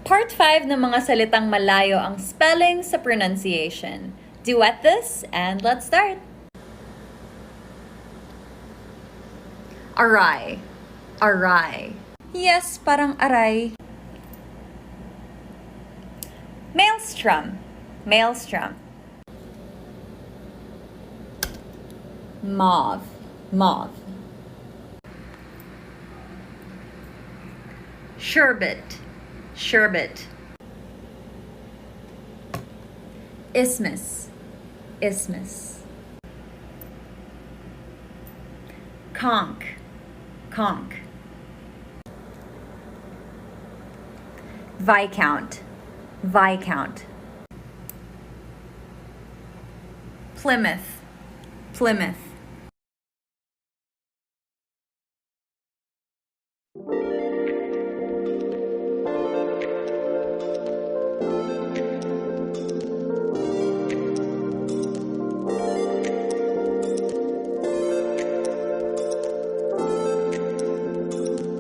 Part 5 ng mga salitang malayo ang spelling sa pronunciation. Duet this and let's start! Aray. Aray. Yes, parang aray. Maelstrom. Maelstrom. Mauve. Mauve. Sherbet. Sherbet. Isthmus. Isthmus. Conch. Conch. Viscount. Viscount. Plymouth. Plymouth.